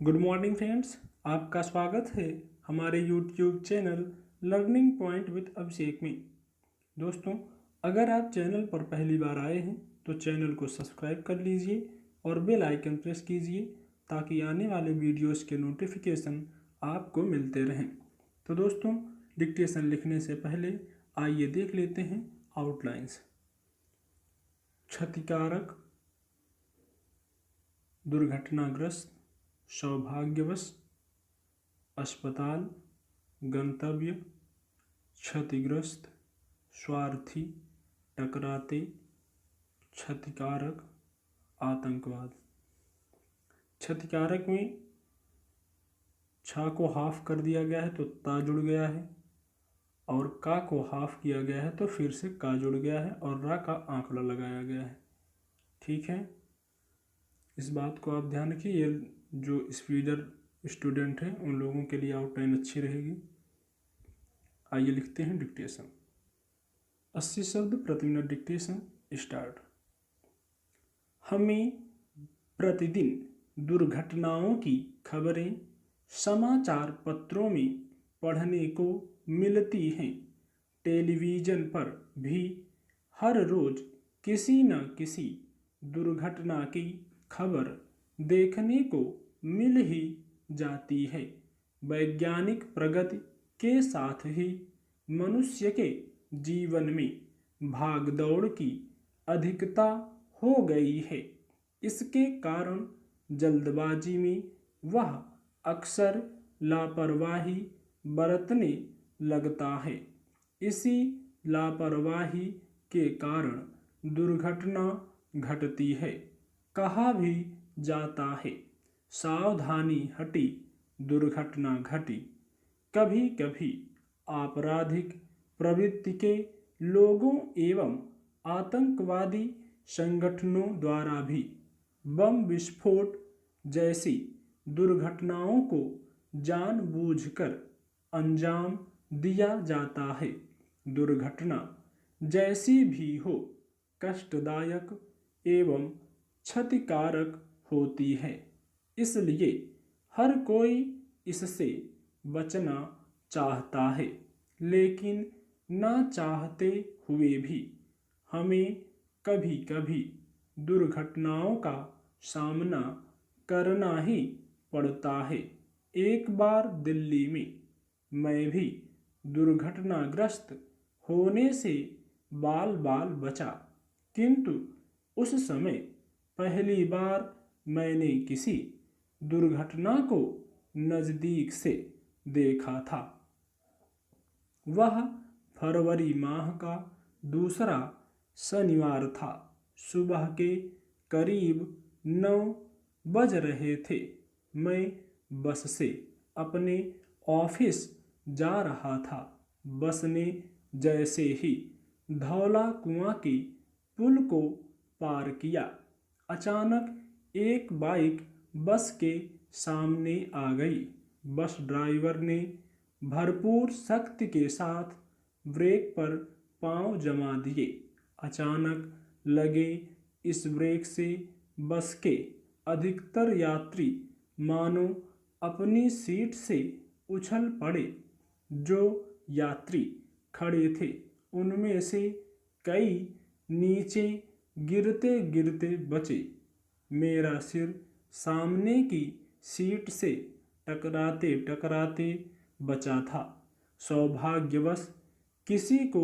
Good morning friends, आपका स्वागत है हमारे YouTube channel learning point with Abhishek में। दोस्तों, अगर आप चैनल पर पहली बार आए हैं तो चैनल को सब्सक्राइब कर लीजिए और बेल आइकन प्रेस कीजिए ताकि आने वाले वीडियोस के नोटिफिकेशन आपको मिलते रहें। तो दोस्तों, डिक्टेशन लिखने से पहले आइए देख लेते हैं आउटलाइंस। क्षतिकारक, दुर्घटनाग्रस्त, सौभाग्यवश, अस्पताल, गंतव्य, क्षतिग्रस्त, स्वार्थी, टकराते, क्षतिकारक, आतंकवाद। क्षतिकारक में छा को हाफ कर दिया गया है तो ता जुड़ गया है, और का को हाफ किया गया है तो फिर से का जुड़ गया है और रा का आंकड़ा लगाया गया है। ठीक है, इस बात को आप ध्यान रखिए। ये जो स्पीडर स्टूडेंट हैं उन लोगों के लिए आउटलाइन अच्छी रहेगी। आइए लिखते हैं डिक्टेशन। 80 शब्द प्रति मिनट डिक्टेशन स्टार्ट। हमें प्रतिदिन दुर्घटनाओं की खबरें समाचार पत्रों में पढ़ने को मिलती हैं। टेलीविज़न पर भी हर रोज किसी न किसी दुर्घटना की खबर देखने को मिल ही जाती है। वैज्ञानिक प्रगति के साथ ही मनुष्य के जीवन में भागदौड़ की अधिकता हो गई है। इसके कारण जल्दबाजी में वह अक्सर लापरवाही बरतने लगता है। इसी लापरवाही के कारण दुर्घटना घटती है। कहा भी जाता है, सावधानी हटी दुर्घटना घटी। कभी कभी आपराधिक प्रवृत्ति के लोगों एवं आतंकवादी संगठनों द्वारा भी बम विस्फोट जैसी दुर्घटनाओं को जानबूझकर अंजाम दिया जाता है। दुर्घटना जैसी भी हो, कष्टदायक एवं क्षतिकारक होती है, इसलिए हर कोई इससे बचना चाहता है। लेकिन ना चाहते हुए भी हमें कभी कभी दुर्घटनाओं का सामना करना ही पड़ता है। एक बार दिल्ली में मैं भी दुर्घटनाग्रस्त होने से बाल बाल बचा, किंतु उस समय पहली बार मैंने किसी दुर्घटना को नज़दीक से देखा था। वह फरवरी माह का दूसरा शनिवार था। सुबह के करीब 9 बज रहे थे। मैं बस से अपने ऑफिस जा रहा था। बस ने जैसे ही धौला कुआं के पुल को पार किया, अचानक एक बाइक बस के सामने आ गई। बस ड्राइवर ने भरपूर शक्ति के साथ ब्रेक पर पांव जमा दिए। अचानक लगे इस ब्रेक से बस के अधिकतर यात्री मानो अपनी सीट से उछल पड़े। जो यात्री खड़े थे उनमें से कई नीचे गिरते गिरते बचे। मेरा सिर सामने की सीट से टकराते टकराते बचा था। सौभाग्यवश किसी को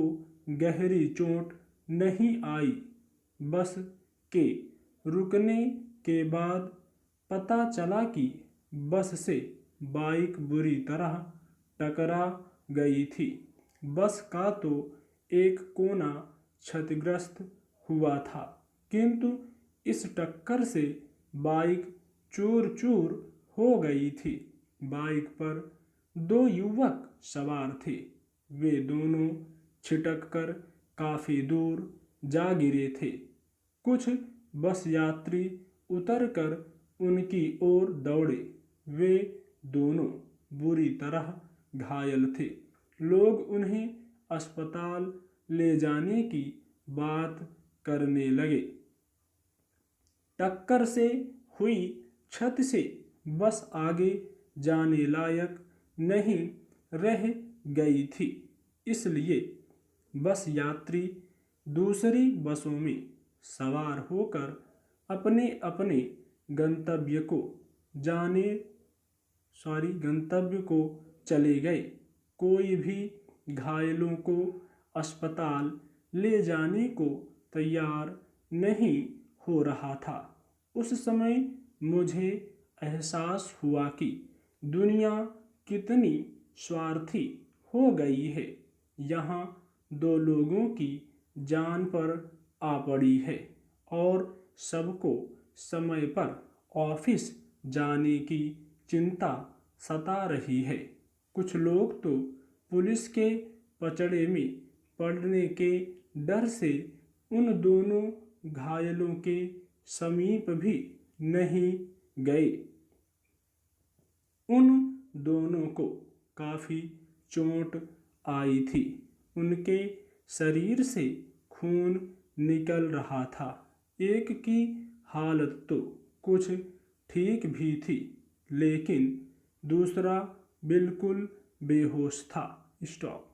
गहरी चोट नहीं आई। बस के रुकने के बाद पता चला कि बस से बाइक बुरी तरह टकरा गई थी। बस का तो एक कोना क्षतिग्रस्त हुआ था, किंतु इस टक्कर से बाइक चूर चूर हो गई थी। बाइक पर 2 युवक सवार थे। वे दोनों छिटक कर काफी दूर जा गिरे थे। कुछ बस यात्री उतरकर उनकी ओर दौड़े। वे दोनों बुरी तरह घायल थे। लोग उन्हें अस्पताल ले जाने की बात करने लगे। टक्कर से हुई क्षति से बस आगे जाने लायक नहीं रह गई थी। इसलिए बस यात्री दूसरी बसों में सवार होकर अपने अपने गंतव्य को गंतव्य को चले गए। कोई भी घायलों को अस्पताल ले जाने को तैयार नहीं हो रहा था। उस समय मुझे एहसास हुआ कि दुनिया कितनी स्वार्थी हो गई है। यहाँ दो लोगों की जान पर आ पड़ी है और सबको समय पर ऑफिस जाने की चिंता सता रही है। कुछ लोग तो पुलिस के पचड़े में पड़ने के डर से उन दोनों घायलों के समीप भी नहीं गए। उन दोनों को काफ़ी चोट आई थी। उनके शरीर से खून निकल रहा था। एक की हालत तो कुछ ठीक भी थी, लेकिन दूसरा बिल्कुल बेहोश था। स्टॉप।